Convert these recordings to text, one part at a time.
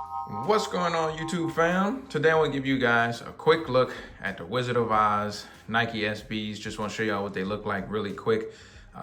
What's going on, YouTube fam? Today I want to give you guys a quick look at the Wizard of Oz Nike SBs. Just want to show y'all what they look like really quick.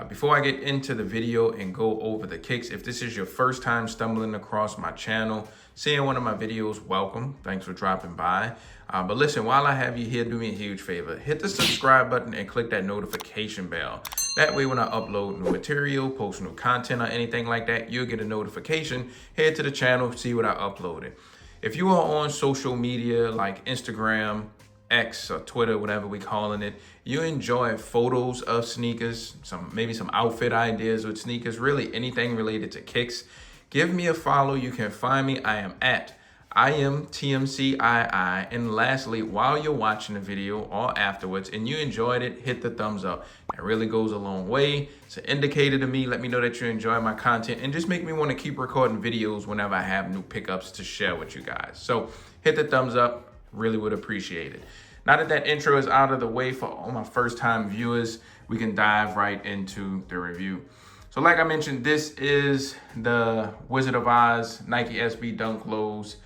Before I get into the video and go over the kicks, if this is your first time stumbling across my channel, seeing one of my videos, welcome. Thanks for dropping by. But listen, while I have you here, do me a huge favor. Hit the subscribe button and click that notification bell. That way when I upload new material, post new content or anything like that, you'll get a notification. Head to the channel, see what I uploaded. If you are on social media like Instagram, X or Twitter, whatever we calling it, you enjoy photos of sneakers, maybe some outfit ideas with sneakers, really anything related to kicks, give me a follow. You can find me. I am at iAMTMCII. And lastly, while you're watching the video or afterwards and you enjoyed it, hit the thumbs up. That really goes a long way. It's an indicator to me. Let me know that you enjoy my content and just make me want to keep recording videos whenever I have new pickups to share with you guys. So hit the thumbs up. Really would appreciate it. Now that that intro is out of the way for all my first time viewers, we can dive right into the review. So like I mentioned, this is the Wizard of Oz Nike SB Dunk Lows.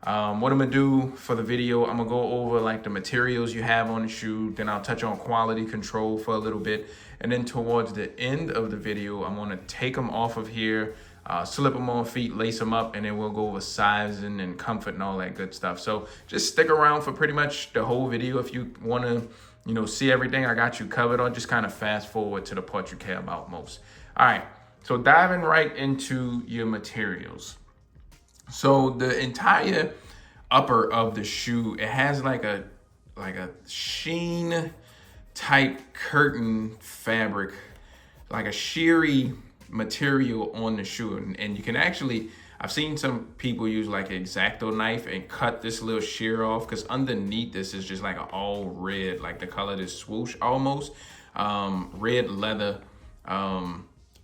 What I'm gonna do for the video, I'm gonna go over like the materials you have on the shoe, then I'll touch on quality control for a little bit. And then towards the end of the video, I'm gonna take them off of here, slip them on feet, lace them up, and then we'll go over sizing and comfort and all that good stuff. So just stick around for pretty much the whole video. If you wanna, see everything, I got you covered, or just kind of fast forward to the part you care about most. All right, so diving right into your materials. So the entire upper of the shoe, it has like a sheen type curtain fabric, like a sheery material on the shoe. And you can actually, I've seen some people use like an X-Acto knife and cut this little sheer off, because underneath this is just like an all red, like the color of this swoosh almost, red leather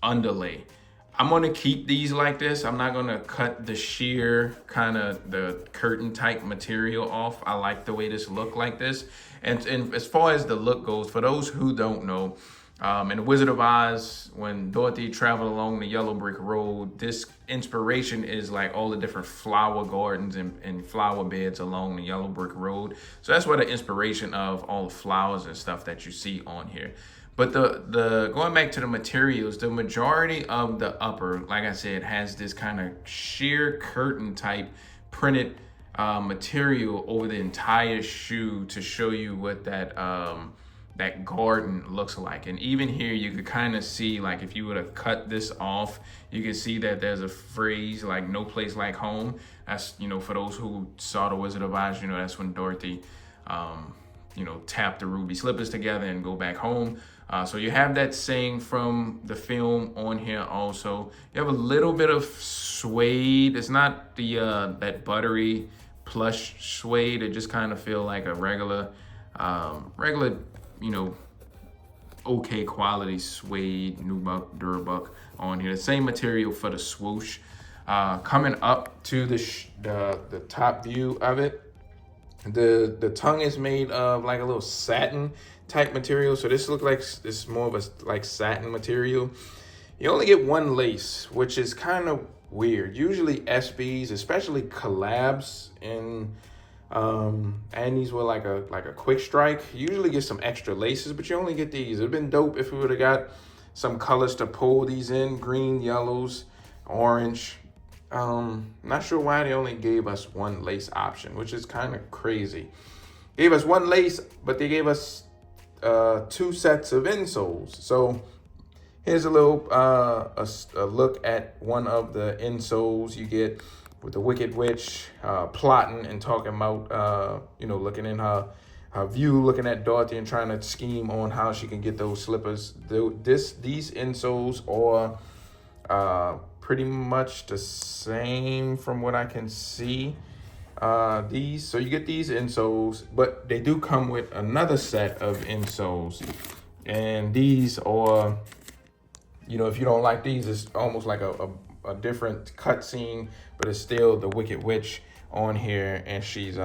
underlay. I'm gonna keep these like this. I'm not gonna cut the sheer kind of the curtain type material off. I like the way this look like this. And as far as the look goes, for those who don't know, in The Wizard of Oz, when Dorothy traveled along the yellow brick road, this inspiration is like all the different flower gardens and flower beds along the yellow brick road. So that's where the inspiration of all the flowers and stuff that you see on here. But the going back to the materials, the majority of the upper, like I said, has this kind of sheer curtain type printed material over the entire shoe to show you what that that garden looks like. And even here you could kind of see, like if you were to cut this off, you can see that there's a phrase like "no place like home." That's, for those who saw The Wizard of Oz, that's when Dorothy tap the ruby slippers together and go back home. So you have that saying from the film on here also. You have a little bit of suede. It's not the that buttery plush suede. It just kind of feel like a regular, okay quality suede, nubuck, durbuck on here. The same material for the swoosh. Coming up to the top view of it, the tongue is made of like a little satin type material. So this looks like it's more of a like satin material. You only get one lace, which is kind of weird. Usually SBs, especially collabs and these were like a quick strike, you usually get some extra laces, but you only get these. It'd been dope if we would have got some colors to pull these in: green, yellows, orange. Not sure why they only gave us one lace option, which is kind of crazy. Gave us one lace, but they gave us two sets of insoles. So here's a little a look at one of the insoles you get with the Wicked Witch plotting and talking about looking in her view, looking at Dorothy and trying to scheme on how she can get those slippers. These insoles are pretty much the same from what I can see. So you get these insoles, but they do come with another set of insoles, and these are, if you don't like these, it's almost like a different cut scene, but it's still the Wicked Witch on here, and she's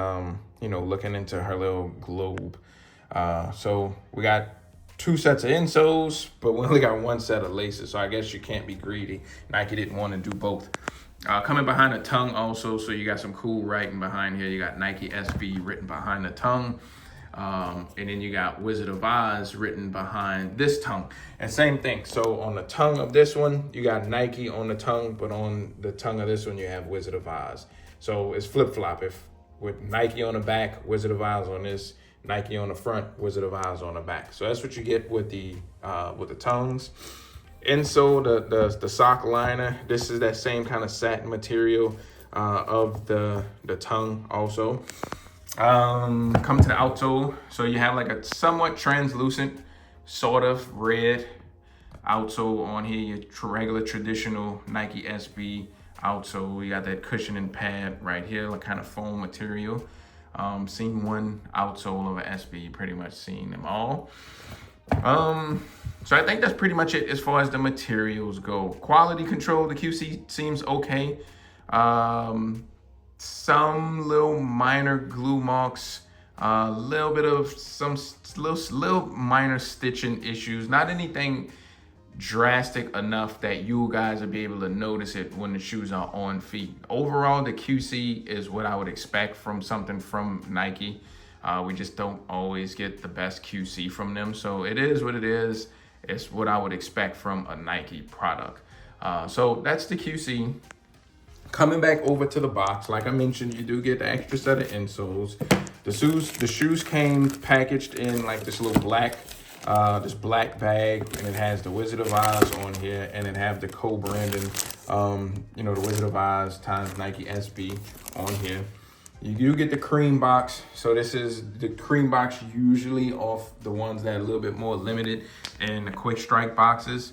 looking into her little globe. So we got two sets of insoles, but we only got one set of laces, so I guess you can't be greedy. Nike didn't want to do both. Coming behind the tongue also, so you got some cool writing behind here. You got Nike SB written behind the tongue. And then you got Wizard of Oz written behind this tongue. And same thing. So on the tongue of this one, you got Nike on the tongue, but on the tongue of this one, you have Wizard of Oz. So it's flip-flop. If with Nike on the back, Wizard of Oz on this, Nike on the front, Wizard of Oz on the back. So that's what you get with the tongues. Insole, the sock liner. This is that same kind of satin material of the tongue also. Come to the outsole. So you have like a somewhat translucent, sort of red outsole on here. Your regular traditional Nike SB outsole. We got that cushioning pad right here, like kind of foam material. Seen one outsole of an SB, pretty much seen them all. So I think that's pretty much it as far as the materials go. Quality control, the QC seems okay. Some little minor glue marks, a little bit of some little minor stitching issues. Not anything drastic enough that you guys will be able to notice it when the shoes are on feet. Overall, the QC is what I would expect from something from Nike. We just don't always get the best QC from them. So it is what it is. It's what I would expect from a Nike product. So that's the QC. Coming back over to the box, like I mentioned, you do get the extra set of insoles. The shoes came packaged in like this little black bag, and it has the Wizard of Oz on here, and it have the co-branding, the Wizard of Oz times Nike SB on here. You do get the cream box. So this is the cream box, usually off the ones that are a little bit more limited in the quick strike boxes.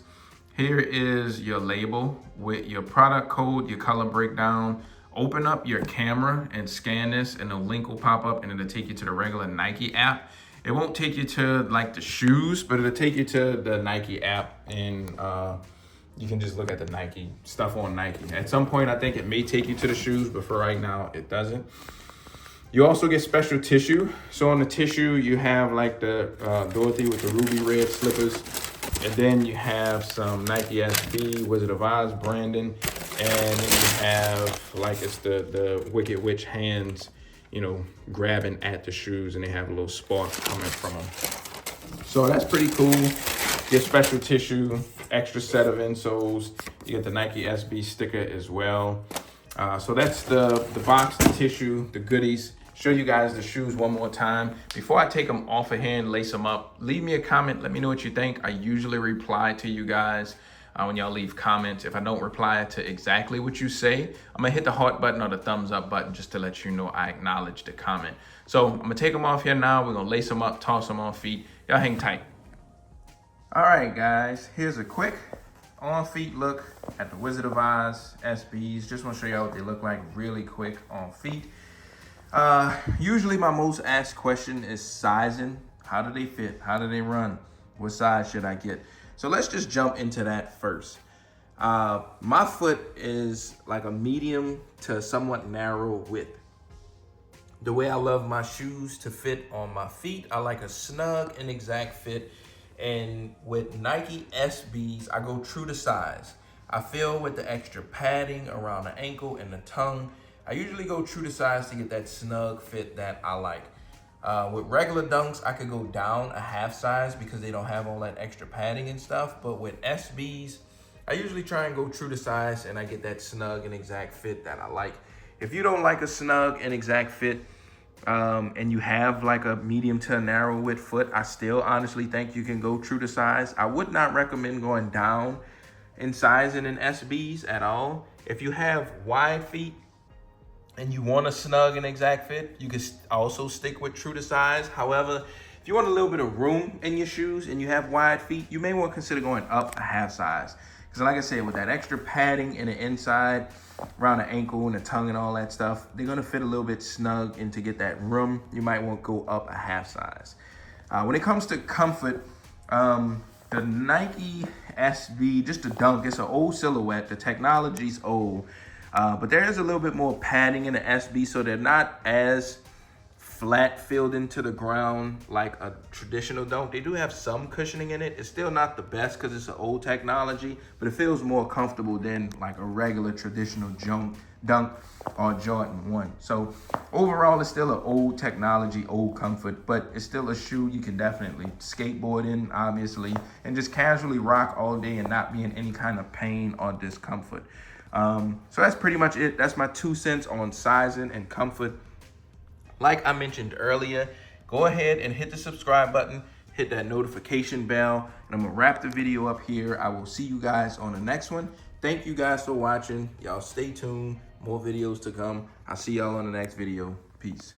Here is your label with your product code, your color breakdown. Open up your camera and scan this, and a link will pop up, and it'll take you to the regular Nike app. It won't take you to like the shoes, but it'll take you to the Nike app, and you can just look at the Nike stuff on Nike. At some point, I think it may take you to the shoes, but for right now, it doesn't. You also get special tissue. So on the tissue, you have like the Dorothy with the ruby red slippers. And then you have some Nike SB, Wizard of Oz branding. And then you have like it's the Wicked Witch hands, grabbing at the shoes, and they have a little spark coming from them. So that's pretty cool. Get special tissue, extra set of insoles. You get the Nike SB sticker as well. So that's the box, the tissue, the goodies. Show you guys the shoes one more time. Before I take them off of hand, lace them up, leave me a comment. Let me know what you think. I usually reply to you guys when y'all leave comments. If I don't reply to exactly what you say, I'm gonna hit the heart button or the thumbs up button just to let you know I acknowledge the comment. So I'm gonna take them off here now. We're gonna lace them up, toss them on feet. Y'all hang tight. All right, guys, here's a quick on feet look at the Wizard of Oz SBs. Just want to show y'all what they look like really quick on feet. Usually my most asked question is sizing. How do they fit? How do they run? What size should I get? So let's just jump into that first. My foot is like a medium to somewhat narrow width. The way I love my shoes to fit on my feet, I like a snug and exact fit. And with Nike SBs, I go true to size. I feel with the extra padding around the ankle and the tongue, I usually go true to size to get that snug fit that I like. With regular Dunks, I could go down a half size because they don't have all that extra padding and stuff. But with SBs, I usually try and go true to size, and I get that snug and exact fit that I like. If you don't like a snug and exact fit, and you have like a medium to a narrow width foot, I still honestly think you can go true to size. I would not recommend going down in sizing in SBs at all. If you have wide feet and you want a snug and exact fit, you can also stick with true to size. However, if you want a little bit of room in your shoes and you have wide feet, you may want to consider going up a half size. Because like I said, with that extra padding in the inside, around the ankle and the tongue and all that stuff, they're gonna fit a little bit snug, and to get that room, you might want to go up a half size. When it comes to comfort, the Nike SB, just the Dunk, it's an old silhouette. The technology's old, but there is a little bit more padding in the SB, so they're not as flat filled into the ground like a traditional dunk. They do have some cushioning in it. It's still not the best because it's an old technology, but it feels more comfortable than like a regular traditional dunk or Jordan 1. So overall, it's still an old technology, old comfort, but it's still a shoe you can definitely skateboard in, obviously, and just casually rock all day and not be in any kind of pain or discomfort. So that's pretty much it. That's my 2 cents on sizing and comfort. Like I mentioned earlier, go ahead and hit the subscribe button, hit that notification bell, and I'm gonna wrap the video up here. I will see you guys on the next one. Thank you guys for watching. Y'all stay tuned, more videos to come. I'll see y'all on the next video. Peace.